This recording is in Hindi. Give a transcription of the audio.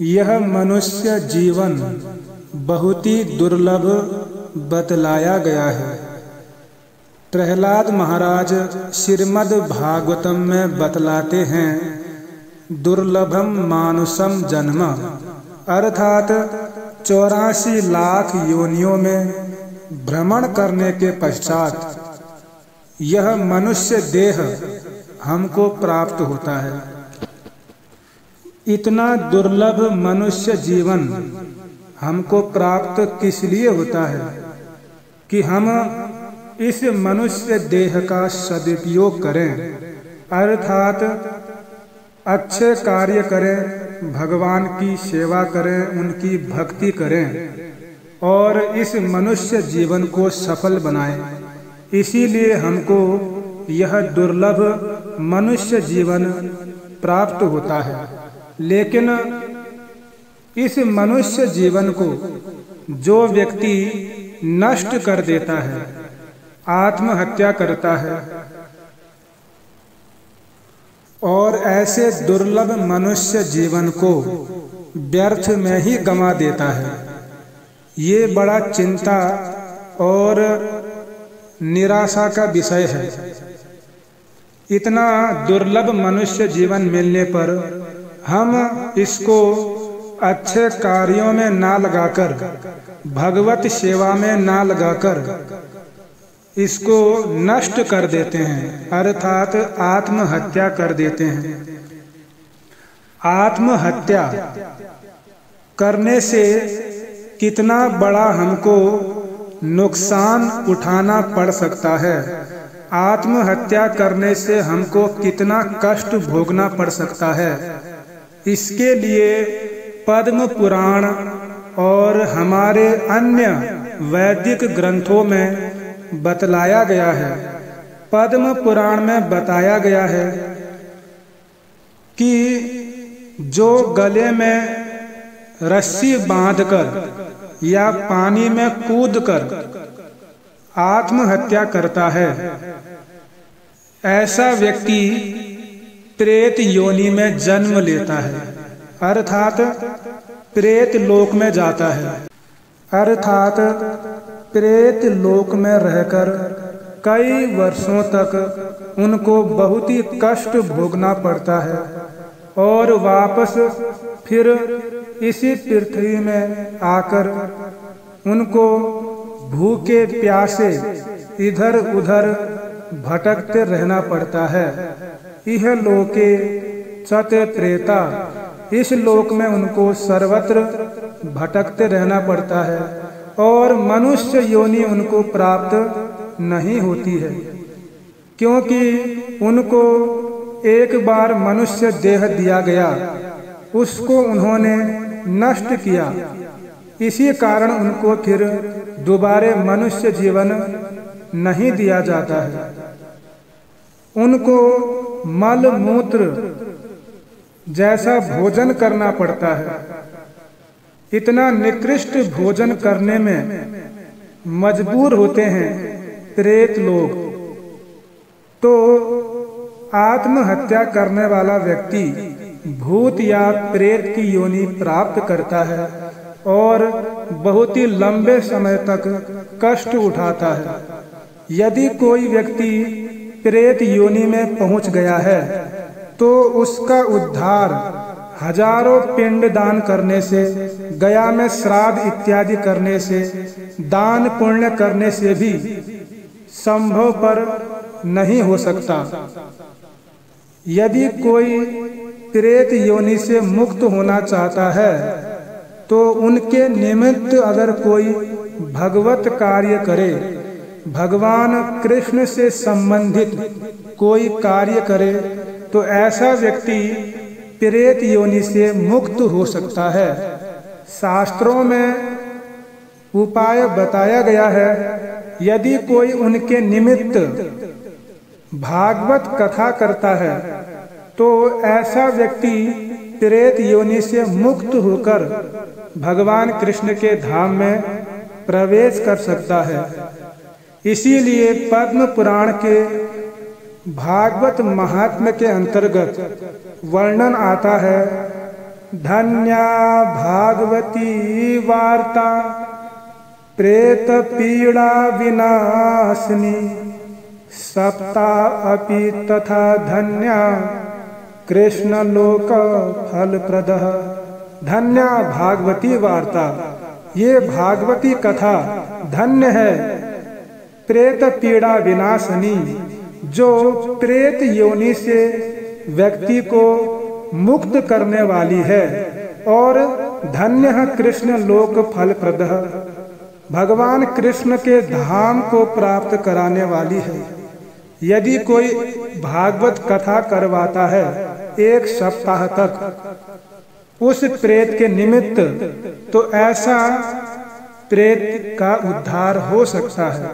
यह मनुष्य जीवन बहुत ही दुर्लभ बतलाया गया है। प्रहलाद महाराज श्रीमद् भागवतम में बतलाते हैं, दुर्लभम मानुषम जन्म, अर्थात 84 लाख योनियों में भ्रमण करने के पश्चात यह मनुष्य देह हमको प्राप्त होता है। इतना दुर्लभ मनुष्य जीवन हमको प्राप्त किस लिए होता है कि हम इस मनुष्य देह का सदुपयोग करें, अर्थात अच्छे कार्य करें, भगवान की सेवा करें, उनकी भक्ति करें और इस मनुष्य जीवन को सफल बनाएं। इसीलिए हमको यह दुर्लभ मनुष्य जीवन प्राप्त होता है। लेकिन इस मनुष्य जीवन को जो व्यक्ति नष्ट कर देता है, आत्महत्या करता है और ऐसे दुर्लभ मनुष्य जीवन को व्यर्थ में ही गंवा देता है, ये बड़ा चिंता और निराशा का विषय है। इतना दुर्लभ मनुष्य जीवन मिलने पर हम इसको अच्छे कार्यों में ना लगाकर, भगवत सेवा में ना लगाकर इसको नष्ट कर देते हैं, अर्थात आत्महत्या कर देते हैं। आत्महत्या करने से कितना बड़ा हमको नुकसान उठाना पड़ सकता है, आत्महत्या करने से हमको कितना कष्ट भोगना पड़ सकता है, इसके लिए पद्म पुराण और हमारे अन्य वैदिक ग्रंथों में बतलाया गया है। पद्म पुराण में बताया गया है कि जो गले में रस्सी बांधकर या पानी में कूदकर आत्महत्या करता है, ऐसा व्यक्ति प्रेत योनि में जन्म लेता है, अर्थात प्रेत लोक में जाता है। अर्थात प्रेत लोक में रहकर कई वर्षों तक उनको बहुत ही कष्ट भोगना पड़ता है और वापस फिर इसी पृथ्वी में आकर उनको भूखे प्यासे इधर उधर भटकते रहना पड़ता है। यह लोके सत प्रेता, इस लोक में उनको सर्वत्र भटकते रहना पड़ता है और मनुष्य योनि उनको प्राप्त नहीं होती है, क्योंकि उनको एक बार मनुष्य देह दिया गया, उसको उन्होंने नष्ट किया। इसी कारण उनको फिर दोबारा मनुष्य जीवन नहीं दिया जाता है। उनको मल मूत्र जैसा भोजन करना पड़ता है। इतना निकृष्ट भोजन करने में मजबूर होते हैं प्रेत लोग। तो आत्महत्या करने वाला व्यक्ति भूत या प्रेत की योनि प्राप्त करता है और बहुत ही लंबे समय तक कष्ट उठाता है। यदि कोई व्यक्ति प्रेत योनि में पहुंच गया है तो उसका उद्धार हजारों पिंड दान करने से, गया में श्राद्ध इत्यादि करने से, दान पुण्य करने से भी संभव पर नहीं हो सकता। यदि कोई प्रेत योनि से मुक्त होना चाहता है तो उनके निमित्त अगर कोई भगवत कार्य करे, भगवान कृष्ण से संबंधित कोई कार्य करे, तो ऐसा व्यक्ति प्रेत योनि से मुक्त हो सकता है। शास्त्रों में उपाय बताया गया है। यदि कोई उनके निमित्त भागवत कथा करता है तो ऐसा व्यक्ति प्रेत योनि से मुक्त होकर भगवान कृष्ण के धाम में प्रवेश कर सकता है। इसीलिए पद्म पुराण के भागवत महात्म्य के अंतर्गत वर्णन आता है, धन्या भागवती वार्ता प्रेत पीड़ा विनाशिनी सप्ता अपि तथा धन्या कृष्ण लोक फलप्रदः। धन्या भागवती वार्ता, ये भागवती कथा धन्य है प्रेत पीड़ा विनाशनी, जो प्रेत योनि से व्यक्ति को मुक्त करने वाली है, और धन्य है कृष्ण लोक फलप्रदः, भगवान कृष्ण के धाम को प्राप्त कराने वाली है। यदि कोई भागवत कथा करवाता है 1 सप्ताह तक उस प्रेत के निमित्त, तो ऐसा प्रेत का उद्धार हो सकता है।